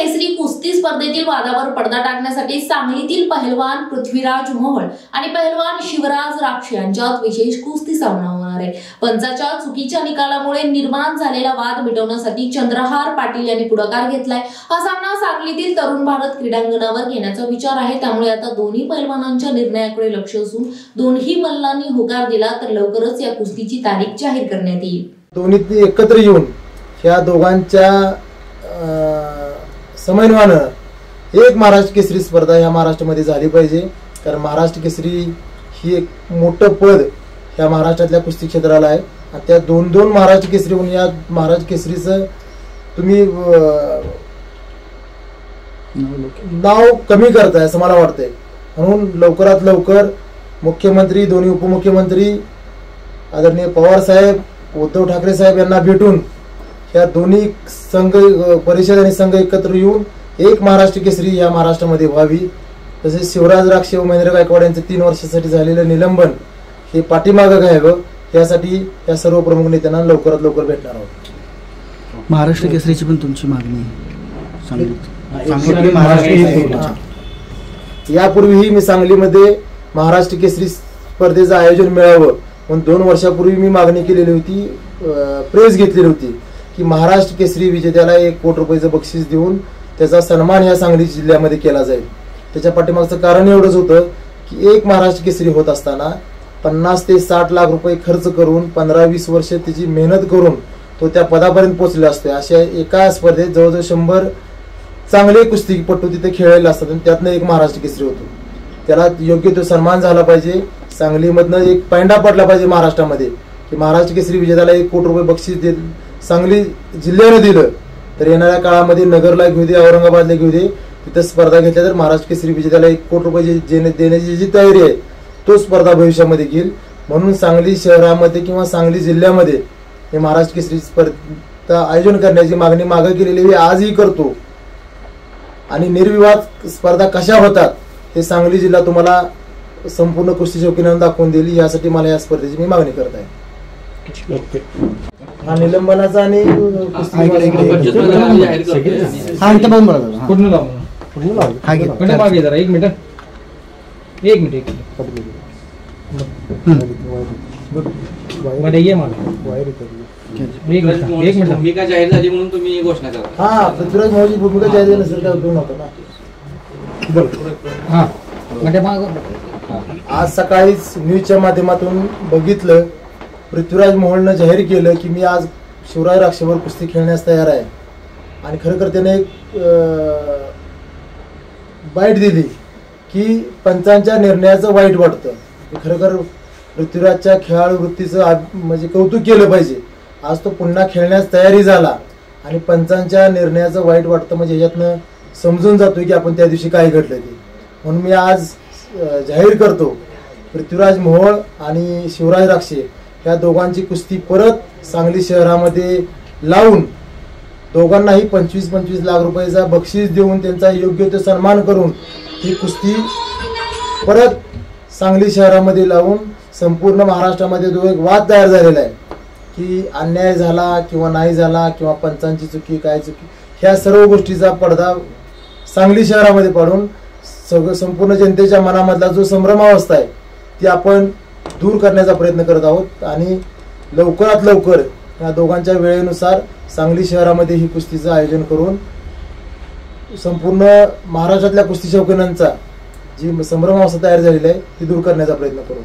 केसरी कुस्ती स्पर्धेतील वादावर पडदा टाकण्यासाठी सांगलीतील पहलवान पृथ्वीराज मोहोळ आणि पहलवान शिवराज राक्षे यांच्यात विशेष कुस्ती सामना होणार आहे। पंचाच्या चुकीच्या निकालामुळे निर्माण झालेला वाद मिटवण्यासाठी चंद्रहार पाटील यांनी पुढाकार घेतलाय। हा सामना सांगलीतील तरुण भारत क्रीडांगणावर घेण्याचा विचार आहे। त्यामुळे आता दोन्ही पहलवानांच्या निर्णयाकडे लक्ष असून दोन्ही मल्लांनी होकार दिला तर लवकरच या कुस्तीची तारीख जाहीर करण्यात येईल। दोन्ही एकत्र येऊन या दोघांच्या समन्वयानं एक महाराष्ट्र केसरी स्पर्धा या महाराष्ट्रामध्ये झाली पाहिजे। कारण महाराष्ट्र केसरी ही एक मोठं पद या महाराष्ट्रातल्या कुस्ती क्षेत्राला आहे आणि त्या दोन महाराष्ट्र केसरी होऊन या महाराष्ट्र केसरीचं तुम्ही नाव कमी करताय असं मला वाटतंय। म्हणून लवकरात लवकर मुख्यमंत्री, दोन्ही उपमुख्यमंत्री आदरणीय पवार साहेब, उद्धव ठाकरे साहेब यांना भेटून या दोन्ही संघ परिषद आणि संघ एकत्र येऊन एक महाराष्ट्र केसरी या महाराष्ट्रामध्ये व्हावी। तसेच शिवराज राक्षे व महेंद्र गायकवाड यांचं 3 वर्षासाठी झालेलं निलंबन हे पाठीमागं घ्यावं यासाठी या सर्व प्रमुख नेत्यांना लवकरात लवकर भेटणार आहोत। महाराष्ट्र केसरीची पण तुमची मागणी यापूर्वीही मी सांगलीमध्ये महाराष्ट्र केसरी स्पर्धेचं आयोजन मिळावं म्हणून 2 वर्षापूर्वी मी मागणी केलेली होती, प्रेस घेतलेली होती की महाराष्ट्र केसरी विजेत्याला 1 कोटी रुपयाचं बक्षीस देऊन त्याचा सन्मान या सांगली जिल्ह्यामध्ये केला जाईल। त्याच्या पाठीमागचं कारण एवढंच होतं की एक महाराष्ट्र केसरी होत असताना 50 ते 60 लाख रुपये खर्च करून 15-20 वर्ष त्याची मेहनत करून तो त्या पदापर्यंत पोहोचला असतो। अशा एका स्पर्धेत जवळजवळ 100 चांगले कुस्तीपटू तिथे खेळलेले असतात आणि त्यातनं एक महाराष्ट्र केसरी होतो। त्याला योग्य तो सन्मान झाला पाहिजे। सांगलीमधनं एक पैंडा पडला पाहिजे महाराष्ट्रामध्ये की महाराष्ट्र केसरी विजेत्याला 1 कोटी रुपये बक्षीस सांगली जिल्ह्याने दिलं तर येणाऱ्या काळामध्ये नगरला घेऊ दे, औरंगाबादला घेऊ दे, तिथं स्पर्धा घेतल्या तर महाराष्ट्र केसरी विजेत्याला 1 कोटी रुपये देण्याची जी तयारी आहे तो स्पर्धा भविष्यामध्ये घेईल। म्हणून सांगली शहरामध्ये किंवा सांगली जिल्ह्यामध्ये हे महाराष्ट्र केसरी स्पर्धा आयोजन करण्याची मागणी मागे केलेली मी आजही करतो आणि निर्विवाद स्पर्धा कशा होतात हे सांगली जिल्हा तुम्हाला संपूर्ण कुस्ती शौकीनांना दाखवून देईल। यासाठी मला या स्पर्धेची मी मागणी करत आहे। हा निलंबनाचा आणि भूमिका जाहीर झाली म्हणून तुम्ही घोषणा करा। हा, पृथ्वीराज मोहोळची भूमिका जाहीर झाली नसेल काय उपयोग नव्हता ना। आज सकाळीच न्यूजच्या माध्यमातून बघितलं, पृथ्वीराज मोहोळनं जाहीर केलं की मी आज शिवराज राक्षेवर कुस्ती खेळण्यास तयार आहे आणि खरं त्याने एक बाईट दिली की पंचांच्या निर्णयाचं वाईट वाटतं। खरं पृथ्वीराजच्या खेळाडू वृत्तीचं म्हणजे कौतुक केलं पाहिजे। आज तो पुन्हा खेळण्यास तयारी झाला आणि पंचांच्या निर्णयाचं वाईट वाटतं म्हणजे याच्यातनं समजून जातो की आपण त्या दिवशी काय घडलं ते। म्हणून मी आज जाहीर करतो पृथ्वीराज मोहोळ आणि शिवराज राक्षे या दोघांची कुस्ती परत सांगली शहरामध्ये लावून दोघांनाही 25-25 लाख रुपयाचा बक्षीस देऊन त्यांचा योग्य तो सन्मान करून ही कुस्ती परत सांगली शहरामध्ये लावून संपूर्ण महाराष्ट्रामध्ये जो एक वाद तयार झालेला आहे की अन्याय झाला किंवा नाही झाला किंवा पंचांची चुकी काय चुकी, ह्या सर्व गोष्टीचा पडदा सांगली शहरामध्ये पाडून संपूर्ण जनतेच्या मनामधला जो संभ्रमावस्था आहे ती आपण दूर करण्याचा प्रयत्न करत आहोत आणि लवकरात लवकर या दोघांच्या वेळेनुसार सांगली शहरामध्ये ही कुस्तीचं आयोजन करून संपूर्ण महाराष्ट्रातल्या कुस्ती शौकीनांचा जी संभ्रमावस्था तयार झालेली आहे ती दूर करण्याचा प्रयत्न करू।